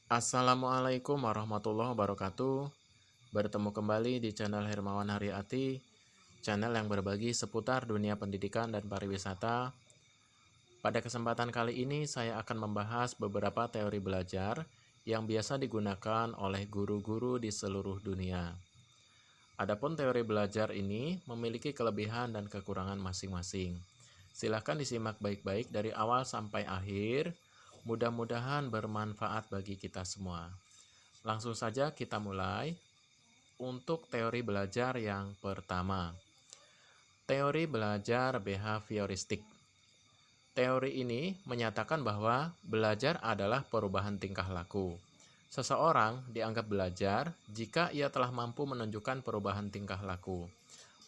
Assalamualaikum warahmatullahi wabarakatuh. Bertemu kembali di channel Hermawan Haryati, channel yang berbagi seputar dunia pendidikan dan pariwisata. Pada kesempatan kali ini saya akan membahas beberapa teori belajar yang biasa digunakan oleh guru-guru di seluruh dunia. Adapun teori belajar ini memiliki kelebihan dan kekurangan masing-masing. Silahkan disimak baik-baik dari awal sampai akhir. Mudah-mudahan bermanfaat bagi kita semua. Langsung saja kita mulai. Untuk teori belajar yang pertama, teori belajar behavioristik. Teori ini menyatakan bahwa belajar adalah perubahan tingkah laku. Seseorang dianggap belajar jika ia telah mampu menunjukkan perubahan tingkah laku.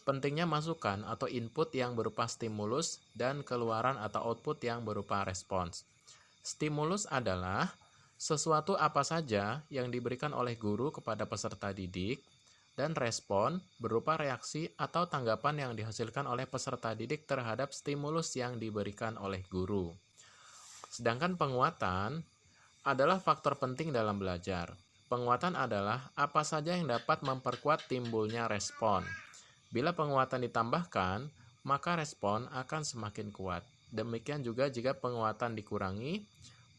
Pentingnya masukan atau input yang berupa stimulus dan keluaran atau output yang berupa respons. Stimulus adalah sesuatu apa saja yang diberikan oleh guru kepada peserta didik, dan respon berupa reaksi atau tanggapan yang dihasilkan oleh peserta didik terhadap stimulus yang diberikan oleh guru. Sedangkan penguatan adalah faktor penting dalam belajar. Penguatan adalah apa saja yang dapat memperkuat timbulnya respon. Bila penguatan ditambahkan, maka respon akan semakin kuat. Demikian juga jika penguatan dikurangi,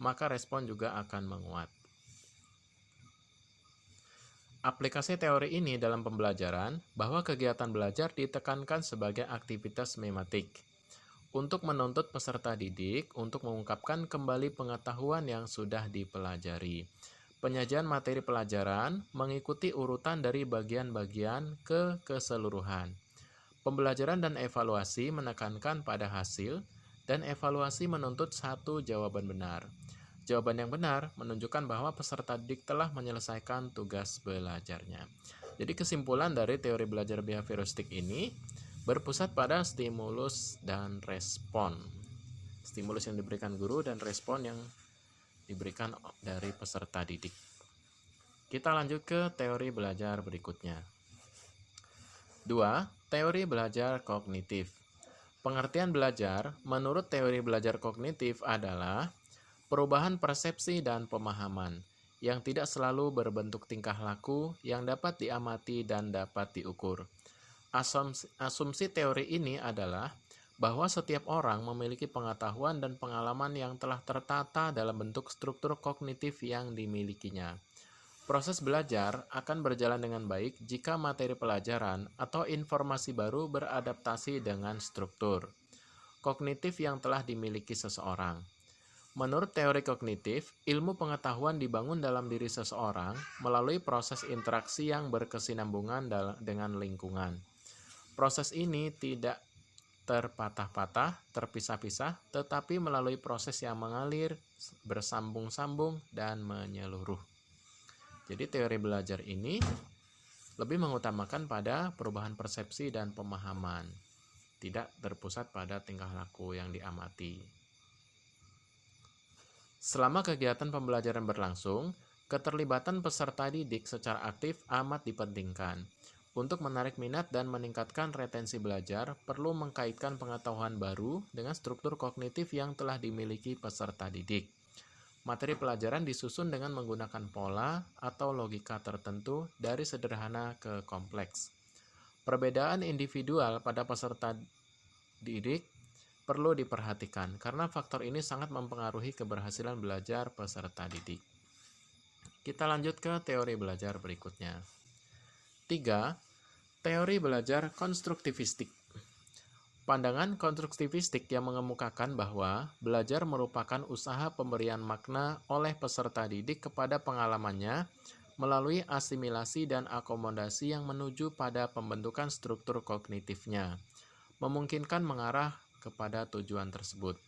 maka respon juga akan menguat. Aplikasi teori ini dalam pembelajaran bahwa kegiatan belajar ditekankan sebagai aktivitas mematik untuk menuntut peserta didik untuk mengungkapkan kembali pengetahuan yang sudah dipelajari. Penyajian materi pelajaran mengikuti urutan dari bagian-bagian ke keseluruhan. Pembelajaran dan evaluasi menekankan pada hasil, dan evaluasi menuntut satu jawaban benar. Jawaban yang benar menunjukkan bahwa peserta didik telah menyelesaikan tugas belajarnya. Jadi kesimpulan dari teori belajar behavioristik ini berpusat pada stimulus dan respon. Stimulus yang diberikan guru dan respon yang diberikan dari peserta didik. Kita lanjut ke teori belajar berikutnya. 2. Teori belajar kognitif. Pengertian belajar menurut teori belajar kognitif adalah perubahan persepsi dan pemahaman yang tidak selalu berbentuk tingkah laku yang dapat diamati dan dapat diukur. Asumsi teori ini adalah bahwa setiap orang memiliki pengetahuan dan pengalaman yang telah tertata dalam bentuk struktur kognitif yang dimilikinya. Proses belajar akan berjalan dengan baik jika materi pelajaran atau informasi baru beradaptasi dengan struktur kognitif yang telah dimiliki seseorang. Menurut teori kognitif, ilmu pengetahuan dibangun dalam diri seseorang melalui proses interaksi yang berkesinambungan dengan lingkungan. Proses ini tidak terpatah-patah, terpisah-pisah, tetapi melalui proses yang mengalir, bersambung-sambung, dan menyeluruh. Jadi teori belajar ini lebih mengutamakan pada perubahan persepsi dan pemahaman, tidak terpusat pada tingkah laku yang diamati. Selama kegiatan pembelajaran berlangsung, keterlibatan peserta didik secara aktif amat dipentingkan. Untuk menarik minat dan meningkatkan retensi belajar, perlu mengkaitkan pengetahuan baru dengan struktur kognitif yang telah dimiliki peserta didik. Materi pelajaran disusun dengan menggunakan pola atau logika tertentu dari sederhana ke kompleks. Perbedaan individual pada peserta didik perlu diperhatikan karena faktor ini sangat mempengaruhi keberhasilan belajar peserta didik. Kita lanjut ke teori belajar berikutnya. 3. Teori belajar konstruktivistik. Pandangan konstruktivistik yang mengemukakan bahwa belajar merupakan usaha pemberian makna oleh peserta didik kepada pengalamannya melalui asimilasi dan akomodasi yang menuju pada pembentukan struktur kognitifnya, memungkinkan mengarah kepada tujuan tersebut.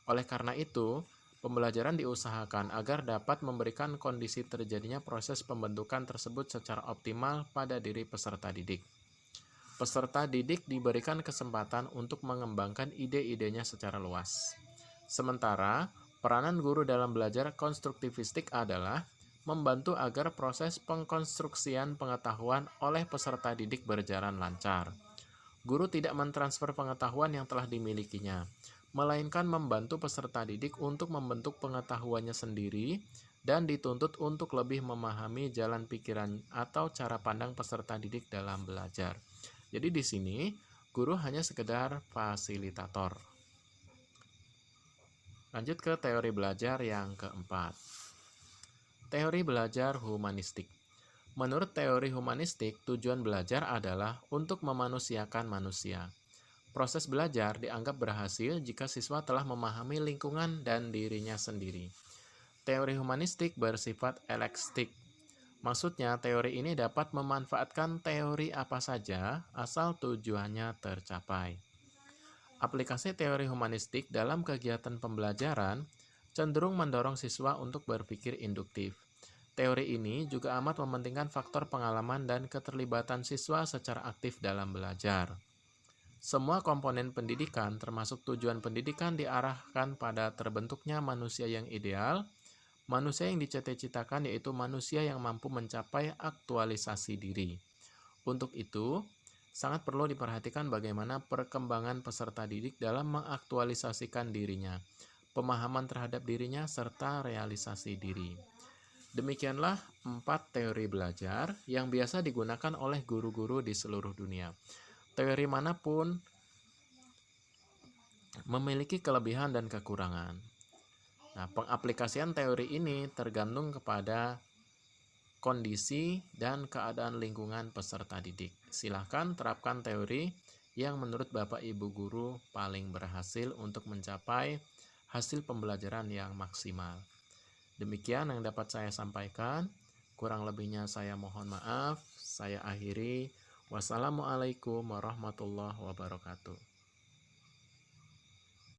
Oleh karena itu, pembelajaran diusahakan agar dapat memberikan kondisi terjadinya proses pembentukan tersebut secara optimal pada diri peserta didik. Peserta didik diberikan kesempatan untuk mengembangkan ide-idenya secara luas. Sementara, peranan guru dalam belajar konstruktivistik adalah membantu agar proses pengkonstruksian pengetahuan oleh peserta didik berjalan lancar. Guru tidak mentransfer pengetahuan yang telah dimilikinya, melainkan membantu peserta didik untuk membentuk pengetahuannya sendiri dan dituntut untuk lebih memahami jalan pikiran atau cara pandang peserta didik dalam belajar. Jadi di sini, guru hanya sekedar fasilitator. Lanjut ke teori belajar yang keempat. Teori belajar humanistik. Menurut teori humanistik, tujuan belajar adalah untuk memanusiakan manusia. Proses belajar dianggap berhasil jika siswa telah memahami lingkungan dan dirinya sendiri. Teori humanistik bersifat elekstik. Maksudnya, teori ini dapat memanfaatkan teori apa saja asal tujuannya tercapai. Aplikasi teori humanistik dalam kegiatan pembelajaran cenderung mendorong siswa untuk berpikir induktif. Teori ini juga amat mementingkan faktor pengalaman dan keterlibatan siswa secara aktif dalam belajar. Semua komponen pendidikan, termasuk tujuan pendidikan, diarahkan pada terbentuknya manusia yang ideal. Manusia yang dicita-citakan yaitu manusia yang mampu mencapai aktualisasi diri. Untuk itu, sangat perlu diperhatikan bagaimana perkembangan peserta didik dalam mengaktualisasikan dirinya, pemahaman terhadap dirinya, serta realisasi diri. Demikianlah 4 teori belajar yang biasa digunakan oleh guru-guru di seluruh dunia. Teori manapun memiliki kelebihan dan kekurangan. Nah, pengaplikasian teori ini tergantung kepada kondisi dan keadaan lingkungan peserta didik. Silahkan terapkan teori yang menurut Bapak Ibu guru paling berhasil untuk mencapai hasil pembelajaran yang maksimal. Demikian yang dapat saya sampaikan. Kurang lebihnya saya mohon maaf. Saya akhiri. Wassalamualaikum warahmatullahi wabarakatuh.